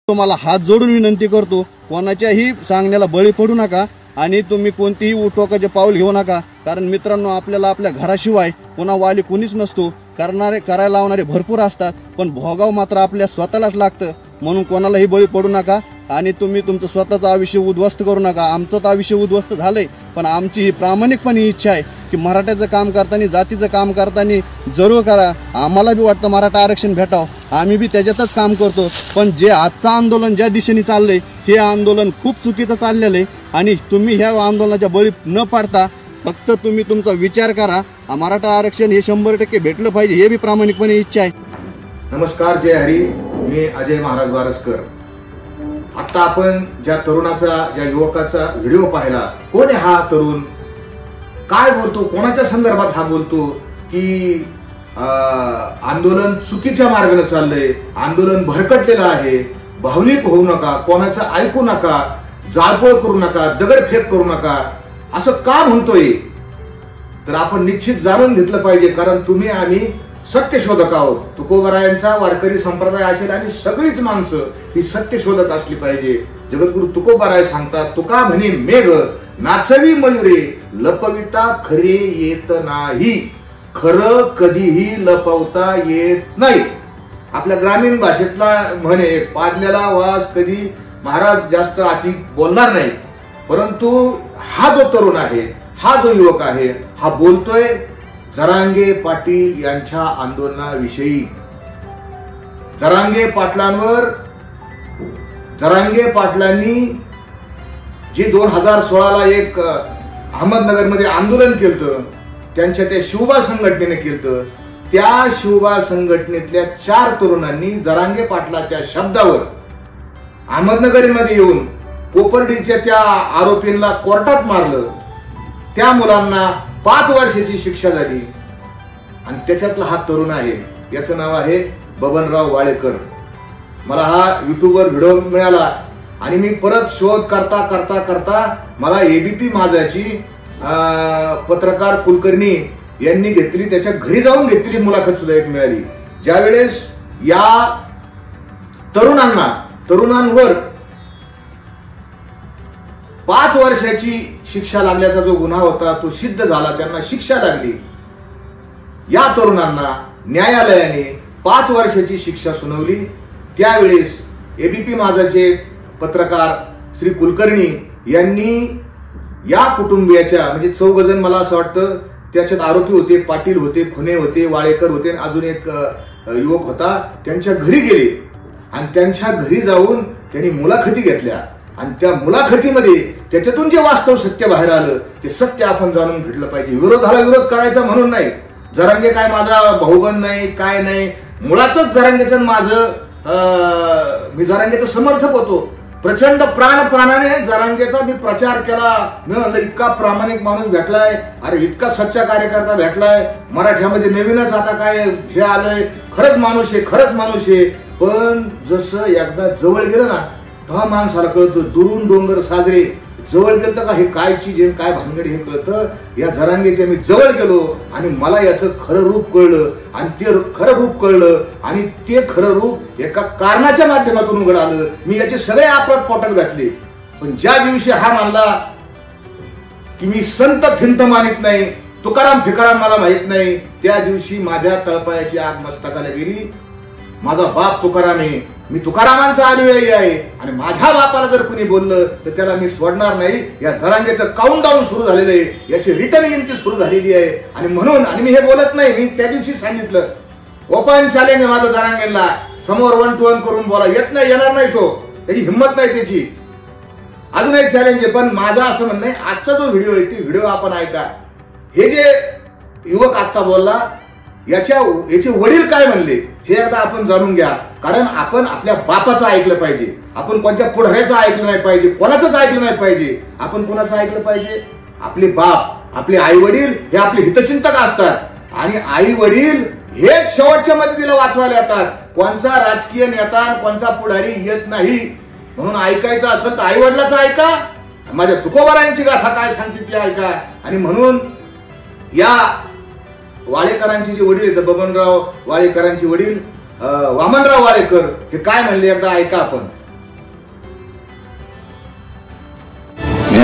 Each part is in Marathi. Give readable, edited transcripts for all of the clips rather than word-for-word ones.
तुम्हाला हात जोडून विनंती करतो, कोणाच्याही सांगण्याला बळी पडू नका आणि तुम्ही कोणतीही टोकाचे पाऊल घेऊ नका. कारण मित्रांनो, आपल्याला आपल्या घराशिवाय पुन्हा वाली कुणीच नसतो. करायला लावणारे भरपूर असतात, पण भोगाव मात्र आपल्या स्वतःलाच लागतं. म्हणून कोणालाही बळी पडू नका आणि तुम्ही तुमचं स्वतःचं आयुष्य उद्ध्वस्त करू नका. आमचं तर आयुष्य उद्ध्वस्त झालंय, पण आमची ही प्रामाणिकपणे इच्छा आहे की मराठ्याचं काम करताना, जातीचं काम करताना जरूर करा. आम्हाला बी वाटतं मराठा आरक्षण भेटावं, आम्ही बी त्याच्यातच काम करतो. पण जे आजचं आंदोलन ज्या दिशेने चाललंय, हे आंदोलन खूप चुकीचं चाललेलं आहे आणि तुम्ही ह्या आंदोलनाच्या बळी न पाडता फक्त तुम्ही तुमचा विचार करा. मराठा आरक्षण हे 100% भेटलं पाहिजे, हे बी प्रामाणिकपणे इच्छा आहे. नमस्कार, जय हरी. मी अजय महाराज वारसकर. आता आपण ज्या तरुणाचा, ज्या युवकाचा व्हिडिओ पाहिला, कोण आहे हा तरुण, काय बोलतो, कोणाच्या संदर्भात हा बोलतो की आंदोलन चुकीच्या मार्गाने चाललंय, आंदोलन भरकटलेलं आहे, भावनिक होऊ नका, कोणाचं ऐकू नका, जाळपोळ करू नका, दगडफेक करू नका, असं का म्हणतोय. तर आपण निश्चित जाणून घेतलं पाहिजे, कारण तुम्ही आम्ही सत्यशोधक आहोत. तुकोबरायांचा वारकरी संप्रदाय असेल आणि सगळीच माणसं ही सत्यशोधक असली पाहिजे. जगद्गुरु तुकोबराय सांगतात, तुका म्हणे मेघ नाचवी मयुरे, लपविता खरे येत नाही. खरं कधीही लपवता येत नाही. आपल्या ग्रामीण भाषेतला म्हणे, पाजलेला वास कधी महाराज जास्त अति बोलणार नाही. परंतु हा जो तरुण आहे, हा जो युवक आहे, हा बोलतोय जरांगे पाटील यांच्या आंदोलनाविषयी. जरांगे पाटलांनी जे 2016ला एक अहमदनगरमध्ये आंदोलन केलं, त्यांच्या त्या शिवबा संघटनेने केलं. त्या शिवबा संघटनेतल्या 4 तरुणांनी जरांगे पाटलाच्या शब्दावर अहमदनगरमध्ये येऊन कोपर्डीच्या त्या आरोपींना कोर्टात मारलं. त्या मुलांना 5 वर्षाची शिक्षा झाली आणि त्याच्यातला हा तरुण आहे, याचं नाव आहे बबनराव वाळेकर. मला हा युट्यूबवर व्हिडिओ मिळाला आणि मी परत शोध करता करता करता मला एबीपी माझाची पत्रकार कुलकर्णी यांनी घेतली, त्याच्या घरी जाऊन घेतलेली मुलाखत सुद्धा एक मिळाली. ज्यावेळेस या तरुणांवर 5 वर्षाची शिक्षा लागल्याचा जो गुन्हा होता तो सिद्ध झाला, त्यांना शिक्षा लागली. या तरुणांना न्यायालयाने 5 वर्षाची शिक्षा सुनावली. त्यावेळेस एबीपी माझाचे पत्रकार श्री कुलकर्णी यांनी या कुटुंबियाच्या, म्हणजे 4 जण मला असं वाटतं त्याच्यात आरोपी होते, पाटील होते, खुने होते, वाळेकर होते, अजून एक युवक होता, त्यांच्या घरी गेले आणि त्यांच्या घरी जाऊन त्यांनी मुलाखती घेतल्या. आणि त्या मुलाखतीमध्ये त्याच्यातून जे वास्तव सत्य बाहेर आलं, ते सत्य आपण जाणून घेतलं पाहिजे. विरोधाला विरोध करायचा म्हणून नाही. जरांगे काय माझा भाऊबंद नाही, काय नाही. मुळातच जरांगेचं माझं, मी जरांगेचं समर्थक होतो. प्रचंड प्राणाने जरांगेचा मी प्रचार केला. मी म्हणलं, इतका प्रामाणिक माणूस भेटलाय, अरे इतका सच्चा कार्यकर्ता भेटलाय मराठ्यामध्ये, नवीनच आता काय हे आलंय, खरंच माणूस आहे. पण जसं एकदा जवळ गेलं ना, तेव्हा माणसाला कळतं, दुरून डोंगर साजरे, जवळ गेलं का हे काय चीज आहे, काय भानगड हे कळतं. या जरांगेच्या मी जवळ गेलो आणि मला याचं खरं रूप कळलं आणि ते खरं रूप कळलं आणि ते खरं रूप एका कारणाच्या माध्यमातून उघड आलं. मी याचे सगळे अपराध पोटात घातले. पण ज्या दिवशी हा मानला की मी संत फिंत मानित नाही, तुकाराम फिकाराम मला माहित नाही, त्या दिवशी माझ्या तळपायाची आग मस्तकाला गेली. माझा बाप तुकाराम आहे, मी तुकारामांचा अनुयायी आहे आणि माझ्या बापाला जर कुणी बोललं तर त्याला मी सोडणार नाही. या जरांगेचं काउंटडाऊन सुरू झालेलं आहे, याची रिटर्न गिनती सुरू झालेली आहे. आणि म्हणून, आणि मी हे बोलत नाही, मी त्या दिवशी सांगितलं, ओपन चॅलेंज आहे माझं जरांगेला, समोर 1 to 1 करून बोला. येणार नाही तो, त्याची हिंमत नाही त्याची. अजून एक चॅलेंज आहे. पण माझं असं म्हणणं आहे, आजचा जो व्हिडिओ आहे ते व्हिडिओ आपण ऐका. हे जे युवक आता बोलला, याचे वडील काय म्हणले हे एकदा आपण जाणून घ्या. कारण आपण आपल्या बापाचं ऐकलं पाहिजे, आपण कोणत्या पुढाऱ्याचं ऐकलं नाही पाहिजे, कोणाचंच ऐकलं नाही पाहिजे. आपण कोणाचं ऐकलं पाहिजे? आपले बाप, आपले आई वडील हे आपले हितचिंतक असतात आणि आई वडील हे शेवटच्या मदतीला वाचवायला येतात. कोणचा राजकीय नेता, कोणचा पुढारी येत नाही. म्हणून ऐकायचं असेल तर आई वडिलाचं ऐका, माझ्या तुकोबारायांची गाथा काय सांगते ती ऐका. आणि म्हणून या वाळेकरांचे जे वडील आहेत, बबनराव वाळेकरांचे वडील वामनराव वाळेकर, ते काय म्हणले एकदा ऐका आपण.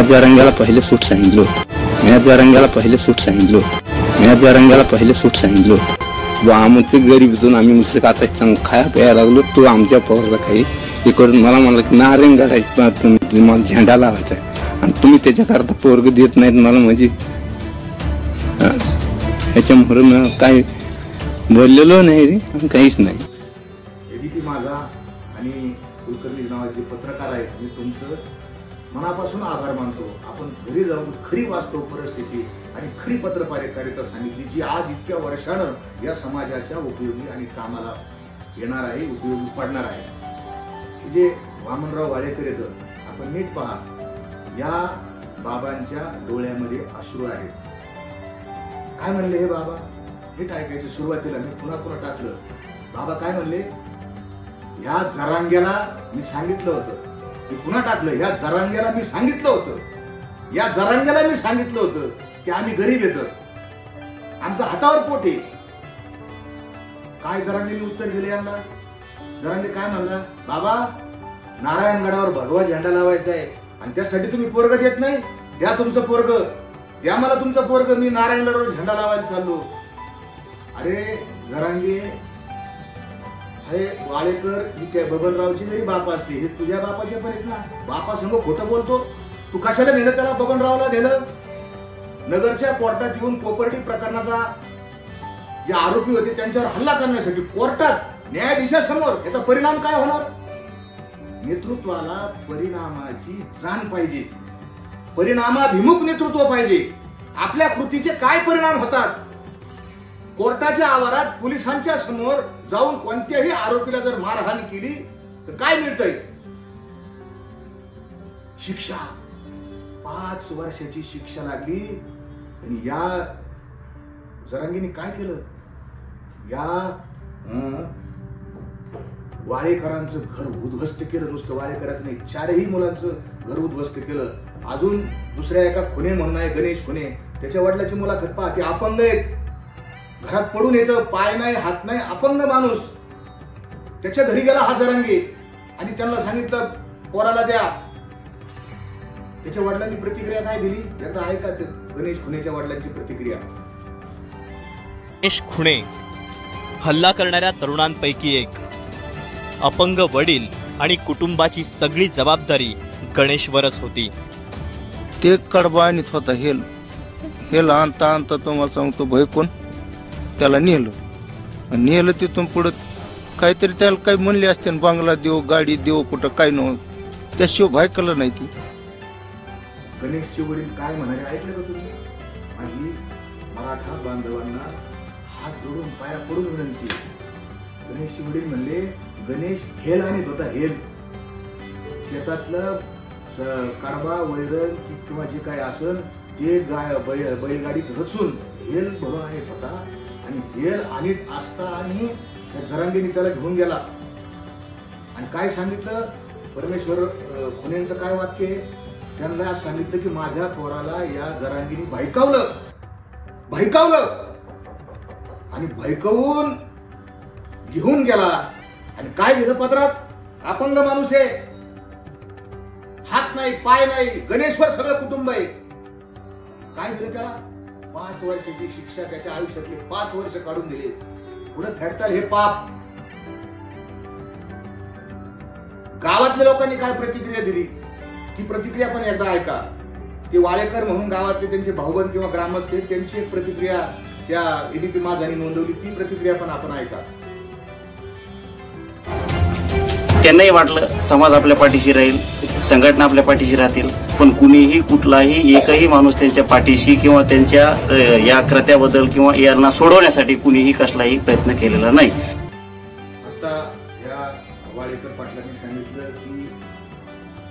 जरंग्याला पहिले सूट सांगितलं होतं. मी जरंग्याला पहिले सूट सांगितलं होतं. मी जरंग्याला पहिले सूट सांगितलं होतं. आम्ही ते गरीबीतून आम्ही नुसतं आता सांगू खाया प्यायला लागलो. तू आमच्या पोराला काही हे करून मला म्हणलं की नारायण गाडायचं मला झेंडा लावायचा आहे आणि तुम्ही त्याच्याकरता पोरग देत नाहीत मला. म्हणजे ह्याच्यामुळे मी काही बोललेलो नाही काहीच नाही. एबीपी माझा आणि कुलकर्णी नावाचे पत्रकार आहेत, मी तुमचं मनापासून आभार मानतो. आपण घरी जाऊन खरी वास्तव परिस्थिती आणि खरी पत्रकारिता सांगितली, जी आज इतक्या वर्षानं या समाजाच्या उपयोगी आणि कामाला येणार आहे, उपयोगी पडणार आहे. हे जे वामनराव वाडेकर येतं, आपण नीट पहा, या बाबांच्या डोळ्यामध्ये अश्रू आहेत. काय म्हणले हे बाबा? नीट ऐकायचे. सुरुवातीला मी पुन्हा टाकलं. बाबा काय म्हणले? ह्या जरांग्याला मी सांगितलं होतं, मी पुन्हा टाकलं, ह्या जरांग्याला मी सांगितलं होतं, या जरांग्याला मी सांगितलं होतं की आम्ही गरीब येतो, आमचं हातावर पोट आहे. काय जरांगेने उत्तर दिले यांना? जरांगे काय म्हणला? बाबा नारायणगडावर भगवा झेंडा लावायचा आहे आणि त्यासाठी तुम्ही पोरग देत नाही, द्या तुमचं पोरग, द्या मला तुमचं पोरग, मी नारायणगडावर झेंडा लावायला चाललो. अरे जरांगे, अरे वाडेकर ही त्या बबनरावची जरी बाप असते, हे तुझ्या बापाचे पण आहेत ना. बापा संग खोटं बोलतो तू. कशाला नेलं त्याला? बबनरावला नेलं. नगरच्या कोर्टात येऊन कोपर्डी प्रकरणाचा जे आरोपी होते त्यांच्यावर हल्ला करण्यासाठी कोर्टात न्यायाधीशासमोर. याचा परिणाम काय होणार? नेतृत्वाला परिणामाची जाण पाहिजे, परिणामाभिमुख नेतृत्व पाहिजे. आपल्या कृतीचे काय परिणाम होतात? कोर्टाच्या आवारात पोलिसांच्या समोर जाऊन कोणत्याही आरोपीला जर मारहाण केली तर काय मिळतंय? शिक्षा. 5 वर्षाची शिक्षा लागली. आणि या जरांगीने काय केलं? या वाडेकरांचं घर उद्ध्वस्त केलं. नुसतं वाडेकरांचं नाही, 4ही मुलांचं घर उद्ध्वस्त केलं. अजून दुसऱ्या एका खुने म्हणून आहे, गणेश खुने, त्याच्या वडिलाची मुलाखत पहा. ते अपंग आहेत, घरात पडून येतं, पाय नाही, हात नाही, अपंग माणूस. त्याच्या घरी गेला हा जरांगे आणि त्यांना सांगितलं पोराला द्या. त्याच्या वडिलांनी प्रतिक्रिया काय दिली? एकदा आहे का गणेश खुनेच्या वडिलांची प्रतिक्रिया? गणेश खुणे हल्ला करणाऱ्या तरुणांपैकी एक. अपंग वडील आणि कुटुंबाची सगळी जबाबदारी गणेशवरच होती. ते कडबा आणत होता हेल आणता आणता तुम्हाला सांगतो भयकून त्याला नेलं तिथून पुढे काहीतरी त्याला काही म्हणले असते, बांगला देऊ, गाडी देऊ, कुठं काय नव्हतं. त्याशिवाय भायकलं नाही ती. गणेशचे वडील काय म्हणाले ऐकलं का तुम्ही? माझी मराठा बांधवांना हात जोडून पाया पडून विनंती. गणेशचे वडील म्हणले, गणेश हेल आणत होता, हेल. शेतातलं कडबा वैरण किंवा जे काय असेल ते बैलगाडीत रचून हेल भरून आणत होता. आणि हेल आणत असता आणि जरांगीने त्याला घेऊन गेला. आणि काय सांगितलं? परमेश्वर खुनेंचं काय वाक्य? त्यांना सांगितलं की माझ्या पोराला या जरांगीने भयकावलं आणि भयकवून घेऊन गेला. आणि काय दिलं पत्रात? अपंग माणूस आहे, हात नाही, पाय नाही, गणेशवर सगळं कुटुंब आहे. काय दिलं त्याला? 5 वर्षाची शिक्षा. त्याच्या आयुष्यातले 5 वर्ष काढून दिले. पुढे फेडताल हे पाप. गावातल्या लोकांनी काय प्रतिक्रिया दिली ती प्रतिक्रिया पण एकदा ऐका. ते वाडेकर म्हणून गावातले त्यांचे भाऊबंद किंवा ग्रामस्थ त्यांची एक प्रतिक्रिया त्या एबीपी माझाने नोंदवली. ती प्रतिक्रिया पण आपण ऐका. त्यांनाही वाटलं समाज आपल्या पाठीशी राहील, संघटना आपल्या पाठीशी राहतील, पण कुणीही कुठलाही एकही माणूस त्यांच्या पाठीशी किंवा त्यांच्या या कृत्याबद्दल किंवा यांना सोडवण्यासाठी कुणीही कसलाही प्रयत्न केलेला नाही. आता या वाडेकर पाटलांनी सांगितलं की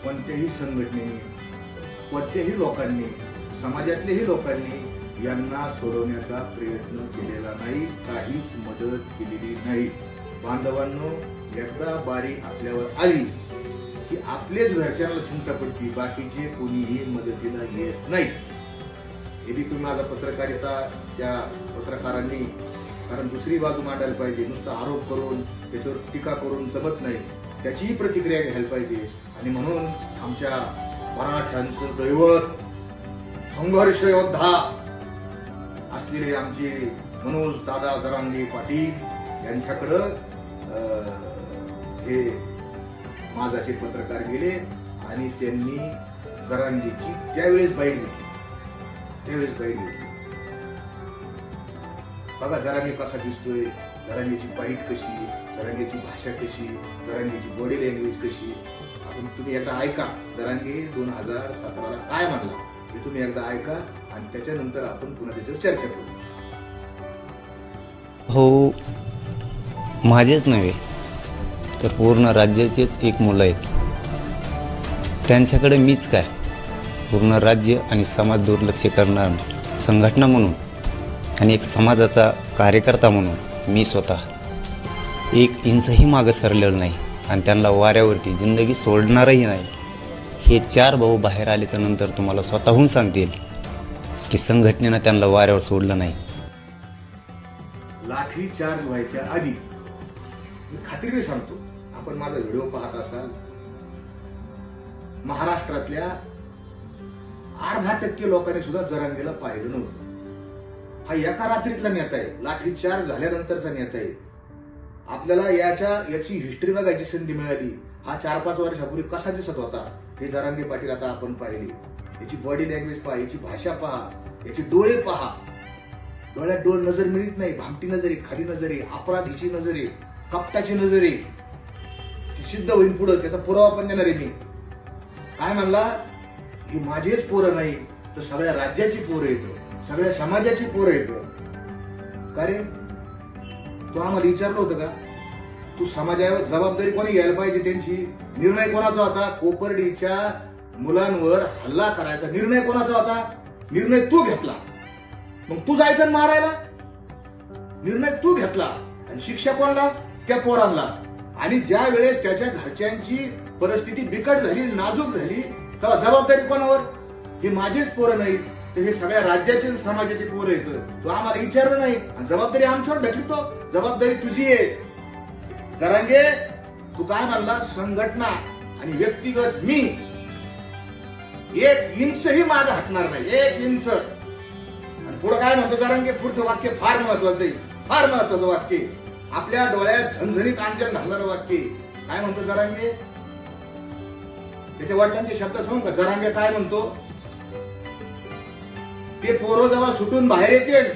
कोणत्याही संघटनेने, कोणत्याही लोकांनी, समाजातल्याही लोकांनी यांना सोडवण्याचा प्रयत्न केलेला नाही, काहीच मदत केलेली नाही. बांधवांनो, एकदा बारी आपल्यावर आली की आपलेच घरच्यांना चिंता पडती, बाकीचे कोणीही मदतीला येत नाही. एबीपी माझा पत्रकारिता त्या पत्रकारांनी, कारण दुसरी बाजू मांडायला पाहिजे. नुसता आरोप करून त्याच्यावर टीका करून जमत नाही, त्याचीही प्रतिक्रिया घ्यायला पाहिजे. आणि म्हणून आमच्या मराठ्यांचं दैवत, संघर्ष योद्धा असलेले आमचे मनोज दादा जरांगे पाटील यांच्याकडं हे माझाचे पत्रकार गेले आणि त्यांनी जरांगेची त्यावेळेस बाईट घेतली. बघा जरांगे कसा दिसतोय, जरांगेची बाईट कशी, जरांगेची भाषा कशी, जरांगेची बॉडी लँग्वेज कशी. आपण तुम्ही एकदा ऐका जरांगे 2017ला काय म्हणला हे तुम्ही एकदा ऐका आणि त्याच्यानंतर आपण पुन्हा त्याच्यावर चर्चा करू. हो, माझेच नव्हे तर पूर्ण राज्याचेच एक मुलं आहेत. त्यांच्याकडे मीच काय, पूर्ण राज्य आणि समाज दुर्लक्ष करणार संघटना म्हणून आणि एक समाजाचा कार्यकर्ता म्हणून मी स्वतः 1 इंचही मागं सरलेलं नाही आणि त्यांना वाऱ्यावरती जिंदगी सोडणारही नाही. हे 4 भाऊ बाहेर आल्याच्या नंतर तुम्हाला स्वतःहून सांगतील की संघटनेनं त्यांना वाऱ्यावर सोडलं नाही. लाठी चार्ज व्हायच्या आधी मी खात्रीने सांगतो, आपण माझा व्हिडिओ पाहत असाल, महाराष्ट्रातल्या अर्धा% लोकांनी सुद्धा जरांगेला पाहिलं नव्हतं. हा एका रात्रीतला नेता आहे, लाठी चार्ज झाल्यानंतरचा नेता आहे. आपल्याला याची हिस्ट्री बघायची संधी मिळाली. हा 4-5 वर्षापूर्वी कसा दिसत होता हे जरांगे पाटील आता आपण पाहिले. याची बॉडी लँग्वेज पहा, याची भाषा पहा, याचे डोळे पहा. डोळ्यात डोळ नजर मिळत नाही, भामटी नजर आहे, खाली नजर आहे, अपराधीची नजर आहे, कपटाची नजर आहे. सिद्ध होईल पुढं, त्याचा पुरावा पण देणार आहे मी. काय म्हणला, ही माझेच पोरं नाही तर सगळ्या राज्याची पोरं येतं, सगळ्या समाजाची पोरं येतं. का रे, तू आम्हाला विचारलं होतं का तू समाजावर जबाबदारी कोणी घ्यायला पाहिजे, त्यांची निर्णय कोणाचा होता? कोपर्डीच्या मुलांवर हल्ला करायचा निर्णय कोणाचा होता? निर्णय तू घेतला. मग तू जायचं मारायला, निर्णय तू घेतला आणि शिक्षा कोणाला? त्या पोरांना. आणि ज्या वेळेस त्याच्या घरच्यांची परिस्थिती बिकट झाली, नाजूक झाली, तेव्हा जबाबदारी कोणावर? हे माझेच पोरं नाही तर हे सगळ्या राज्याचे समाजाचे पोरं येतं. तो आम्हाला विचारलं नाही आणि जबाबदारी आमच्यावर ढकलतो. जबाबदारी तुझी आहे जरांगे. तू काय म्हणला, संघटना आणि व्यक्तिगत मी 1 इंचही मागं हटणार नाही, 1 इंच. आणि पुढे काय म्हणतो जरांगे, पुढचं वाक्य फार महत्वाचं आहे, फार महत्वाचं वाक्य, आपल्या डोळ्यात झणझणीत अंजन घालणारं वाक्य. काय म्हणतो जरांगे, त्याच्या वडिलांचे शब्द सांगू का? जरांगे काय म्हणतो, ते पोरं जेव्हा सुटून बाहेर येतील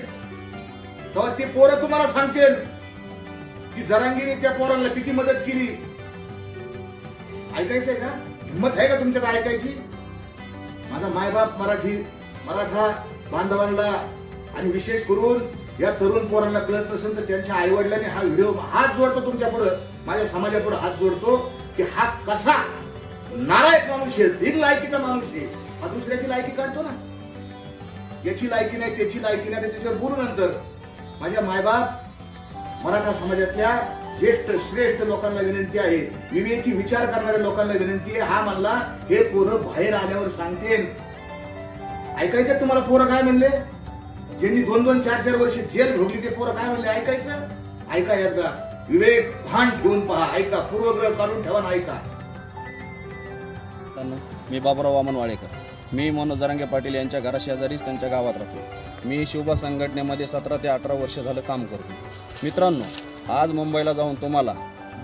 तेव्हा ते पोरं तुम्हाला सांगतील की जरांगीने त्या पोरांना किती मदत केली. ऐकायचंय का? हिंमत आहे का तुमच्याकडे ऐकायची? माझा मायबाप मराठा बांधवांना आणि विशेष करून या तरुण पोरांना कळत नसेल तर त्यांच्या आई वडिलांनी हा व्हिडिओ हात जोडतो तुमच्या पुढे, माझ्या समाजापुढे हात जोडतो की हा कसा नालायक माणूस आहे, बिनलायकीचा माणूस आहे. हा दुसऱ्याची लायकी काढतो ना, याची लायकी नाही, त्याची लायकी नाही, त्याच्यावर बोलू नंतर. माझ्या मायबाप मराठा समाजातल्या ज्येष्ठ श्रेष्ठ लोकांना विनंती आहे, विवेकी विचार करणाऱ्या लोकांना विनंती आहे. हा म्हणला हे पोरं बाहेर आल्यावर सांगतील. ऐकायचं तुम्हाला? पोरं काय म्हणले, ज्यांनी 2-2, 4-4 वर्ष जेल भोगली ते पोरं काय म्हणले? ऐकायचं? ऐका एकदा, विवेक भान ठेवून पहा, ऐका, पूर्वग्रह काढून ठेवा ना, ऐका. मी बाबुराव वामन वाडेकर, मी मनोज जरांगे पाटील यांच्या घराशेजारीच त्यांच्या गावात राहतो. मी शुभ संघटनेमध्ये 17 ते 18 वर्ष झालं काम करतो. मित्रांनो, आज मुंबईला जाऊन तुम्हाला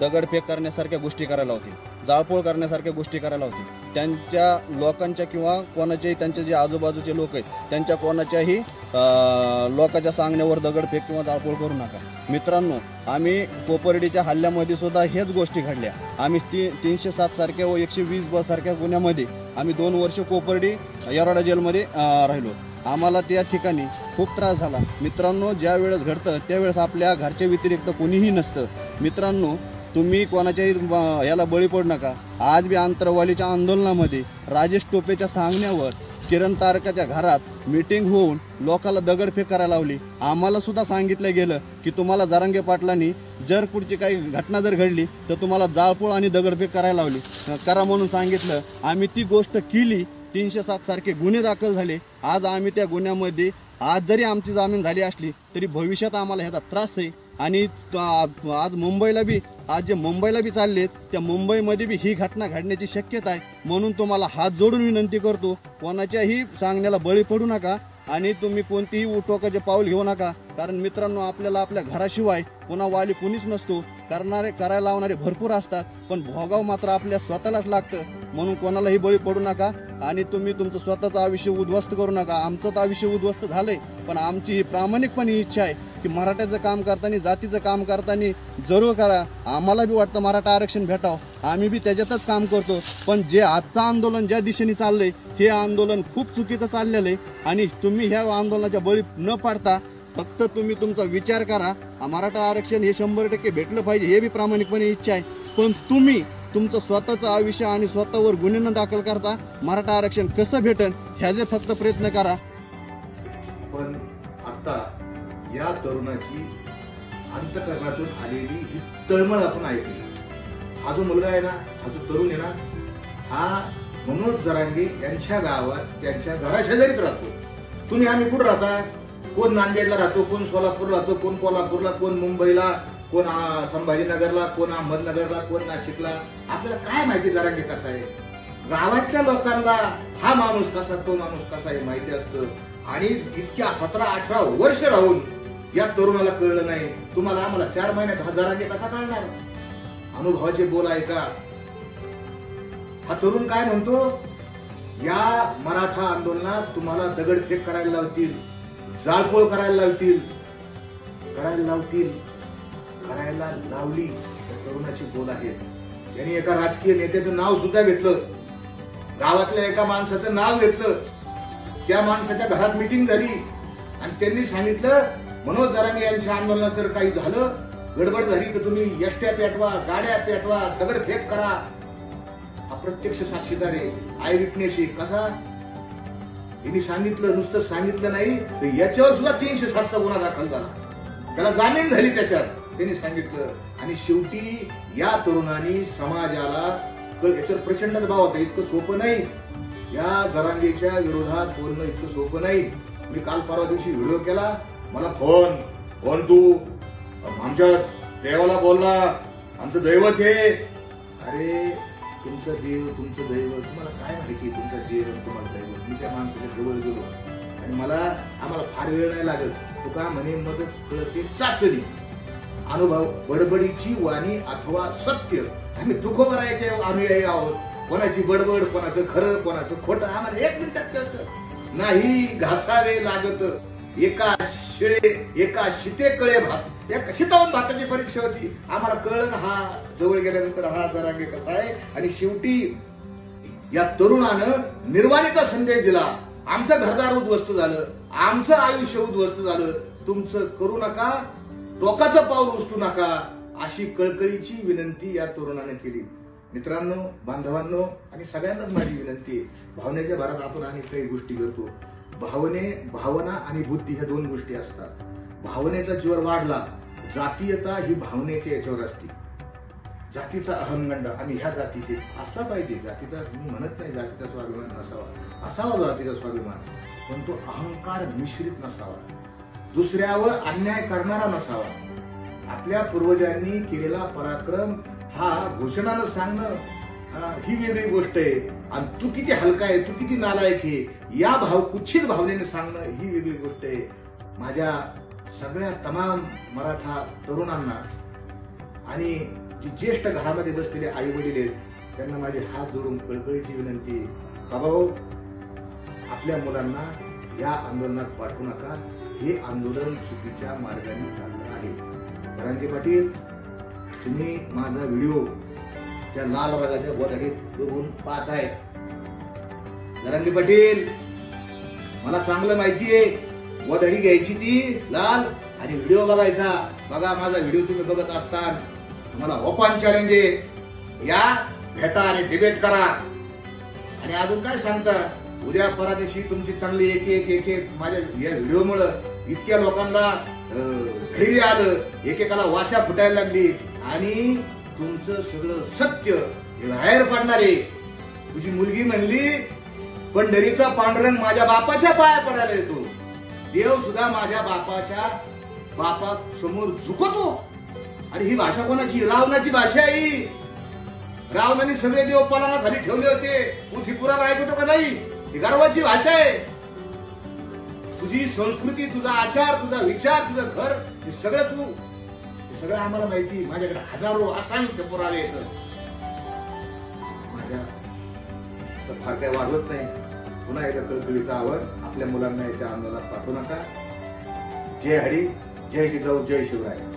दगडफेक करण्यासारख्या गोष्टी करायला होतील, जाळपोळ करण्यासारख्या गोष्टी करायला होतील. त्यांच्या लोकांच्या किंवा कोणाच्याही त्यांचे जे आजूबाजूचे लोक आहेत त्यांच्या कोणाच्याही लोकांच्या सांगण्यावर दगडफेक किंवा जाळपोळ करू नका. मित्रांनो, आम्ही कोपर्डीच्या हल्ल्यामध्ये सुद्धा हेच गोष्टी घडल्या. आम्ही 307 सारख्या व 120 सारख्या गुन्ह्यामध्ये आम्ही 2 वर्ष कोपर्डी येरवडा जेलमध्ये राहिलो. आम्हाला त्या ठिकाणी खूप त्रास झाला. मित्रांनो, ज्या वेळेस घडतं त्यावेळेस आपल्या घरच्या व्यतिरिक्त कोणीही नसतं. मित्रांनो, तुम्ही कोणाच्याही याला बळी पडू नका. आज बी आंतरवालीच्या आंदोलनामध्ये राजेश टोपेच्या सांगण्यावर किरण तारकाच्या घरात मीटिंग होऊन लोकांना दगडफेक करायला लावली. आम्हाला सुद्धा सांगितलं गेलं की तुम्हाला जरांगे पाटलांनी जर पुढची काही घटना जर घडली तर तुम्हाला जाळपोळ आणि दगडफेक करायला लावली, करा म्हणून सांगितलं. आम्ही ती गोष्ट केली. 307 सारखे गुन्हे दाखल झाले. आज आम्ही त्या गुन्ह्यामध्ये, आज जरी आमची जामीन झाली असली तरी भविष्यात आम्हाला ह्याचा त्रास आहे. आणि आज मुंबईला बी आज जे मुंबईला बी चाललेत त्या मुंबईमध्ये बी ही घटना घडण्याची शक्यता आहे. म्हणून तुम्हाला हात जोडून विनंती करतो, कोणाच्याही सांगण्याला बळी पडू नका आणि तुम्ही कोणतीही टोकाचे पाऊल घेऊ नका. कारण मित्रांनो, आपल्याला आपल्या घराशिवाय पुन्हा वाली कुणीच नसतो. करायला लावणारे भरपूर असतात, पण भोगाव मात्र आपल्या स्वतःलाच लागतं. म्हणून कोणालाही बळी पडू नका आणि तुम्ही तुमचं स्वतःचं आयुष्य उद्ध्वस्त करू नका. आमचं तर आयुष्य उद्ध्वस्त झालंय, पण आमची ही प्रामाणिकपणे इच्छा आहे की मराठ्याचं काम करताना, जातीचं काम करताना जरूर करा. आम्हाला बी वाटतं मराठा आरक्षण भेटावं, आम्ही बी त्याच्यातच काम करतो. पण जे आजचं आंदोलन ज्या दिशेने चाललंय हे आंदोलन खूप चुकीचं चाललेलं आहे आणि तुम्ही ह्या आंदोलनाच्या बळी न पाडता फक्त तुम्ही तुमचा विचार करा. मराठा आरक्षण हे 100% भेटलं पाहिजे, हे बी प्रामाणिकपणे इच्छा आहे. पण तुम्ही तुमचं स्वतःचं आयुष्य आणि स्वतःवर गुन्हे न दाखल करता मराठा आरक्षण कसं भेटेल ह्याचे फक्त प्रयत्न करा. पण आता या तरुणाची अंतकरणातून आलेली ही तळमळ आपण ऐकली. हा जो मुलगा आहे ना, हा जो तरुण आहे ना, हा मनोज जरांगे यांच्या गावात त्यांच्या घराशेजारीच राहतो. तुम्ही आम्ही कुठं राहता? कोण नांदेडला राहतो, कोण सोलापूरला राहतो, कोण कोल्हापूरला, कोण मुंबईला, कोण संभाजीनगरला, कोण अहमदनगरला, कोण नाशिकला. आपल्याला काय माहिती जरांगे कसा आहे? गावातल्या लोकांना हा माणूस कसा, तो माणूस कसा आहे माहिती असतं. आणि इतक्या 17-18 वर्ष राहून या तरुणाला कळलं नाही. तुम्हाला आम्हाला 4 महिन्यात जरांगे कसा कळणार? अनुभवाचे बोल आहे का? हा तरुण काय म्हणतो, या मराठा आंदोलनात तुम्हाला दगडफेक करायला लावतील, जाळपोळ करायला लावतील, करायला लावली. त्या तरुणाची बोल आहेत. यांनी एका राजकीय नेत्याचं नाव सुद्धा घेतलं, गावातल्या एका माणसाचं नाव घेतलं. त्या माणसाच्या घरात मीटिंग झाली आणि त्यांनी सांगितलं, मनोज जरांगे यांच्या आंदोलनात जर काही झालं, गडबड झाली तर तुम्ही एसट्या पेटवा, गाड्या पेटवा, दगडफेक करा. हा प्रत्यक्ष साक्षीदार आहे, आय विटनेस आहे. कसा? यांनी सांगितलं, नुसतं सांगितलं नाही तर याच्यावर सुद्धा 307चा गुन्हा दाखल झाला, त्याला जामीन झाली त्याच्यात. त्यांनी सांगितलं आणि शेवटी या तरुणांनी समाजाला याच्यावर प्रचंड दबाव होता. इतकं सोपं नाही, या जरांगेच्या विरोधात बोलणं इतकं सोपं नाही. मी काल परवा दिवशी व्हिडिओ केला, मला फोन तू आमच्या देवाला बोलला, आमचं दैवत हे. अरे तुमचं देव, तुमचं दैवत, तुम्हाला काय माहिती? तुमचं देव, तुम्हाला दैवत. मी त्या माणसाच्या जवळ गेलो आणि आम्हाला फार वेळ नाही लागत. तू का म्हणे मदत कळते चाचणी, अनुभव, बडबडीची वाणी अथवा सत्य. आम्ही तुकोबरायचे अनुयायी आहोत. कोणाची बडबड, कोणाचं खरं, कोणाचं खोटं आम्हाला 1 मिनिटात कळतं. नाही घासावे लागत. एका शिते कळे भात, या शितावून भाताची परीक्षा होती. आम्हाला कळलं हा जवळ गेल्यानंतर हा जरांगे कसा आहे. आणि शेवटी या तरुणानं निर्वाणीचा संदेश दिला. आमचं घरदार उद्ध्वस्त झालं, आमचं आयुष्य उद्ध्वस्त झालं, तुमचं करू नका, टोकाचं पाऊल उचलू नका, अशी कळकळीची विनंती या तरुणाने केली. मित्रांनो, बांधवांनो आणि सगळ्यांनाच माझी विनंती आहे, भावनेच्या भरात आपण अनेक काही गोष्टी करतो. भावना आणि बुद्धी ह्या 2 गोष्टी असतात. भावनेचा जोर वाढला, जातीयता ही भावनेच्या याच्यावर असते. जातीचा अहंगंड आणि ह्या जातीचे असला पाहिजे. जातीचा मी म्हणत नाही जातीचा स्वाभिमान असावा जातीचा स्वाभिमान, पण तो अहंकार मिश्रित नसावा, दुसऱ्यावर अन्याय करणारा नसावा. आपल्या पूर्वजांनी केलेला पराक्रम हा घोषणानं सांगणं ही वेगळी गोष्ट आहे. आणि तू किती हलका आहे, तू किती नालायक आहे, या कुच्छित भावनेने सांगणं ही वेगळी गोष्ट आहे. माझ्या सगळ्या तमाम मराठा तरुणांना आणि जी ज्येष्ठ घरामध्ये बसलेले आई वडील आहेत त्यांना माझे हात जोडून कळकळीची विनंती आहे, बाबाओ, आपल्या मुलांना या आंदोलनात पाठवू नका. हे आंदोलन चुकीच्या मार्गाने चाललं आहे. जरांगे पाटील, तुम्ही माझा व्हिडिओ त्या लाल रंगाच्या गोधडीत बघून पाहताय. जरांगे पाटील, मला चांगलं माहिती आहे, गोधडी घ्यायची ती लाल आणि व्हिडिओ बघायचा. बघा माझा व्हिडिओ तुम्ही बघत असताना तुम्हाला ओपन चॅलेंज आहे, या भेटा आणि डिबेट करा. आणि अजून काय सांगता, उद्या परदेशी तुमची चांगली एक माझ्या या व्हिडिओमुळं इतक्या लोकांना धैर्य आलं, एकेकाला वाचा फुटायला लागली आणि तुमचं सगळं सत्य हे बाहेर पडणार आहे. तुझी मुलगी म्हणली पंढरीचा पांडुरंग माझ्या बापाच्या पाया पडायला येतो, देव सुद्धा माझ्या बापा समोर झुकतो. आणि ही भाषा कोणाची? रावणाची भाषा आहे ही. रावणाने सगळे देव पणाखाली ठेवले होते. तू त्रिपुरा ऐकतो का नाही? ही गर्वाची भाषा आहे. तुझी संस्कृती, तुझा आचार, तुझा विचार, तुझं घर, हे सगळं आम्हाला माहिती. माझ्याकडे हजारो असंख्य पुरावे येतात. माझ्या फार काही वाढवत नाही. पुन्हा एकदा कळकळीचा आवाज आपल्या मुलांना याच्या आंदोलनात पाठवू नका. जय हरी, जय जिजाऊ, जय शिवराय.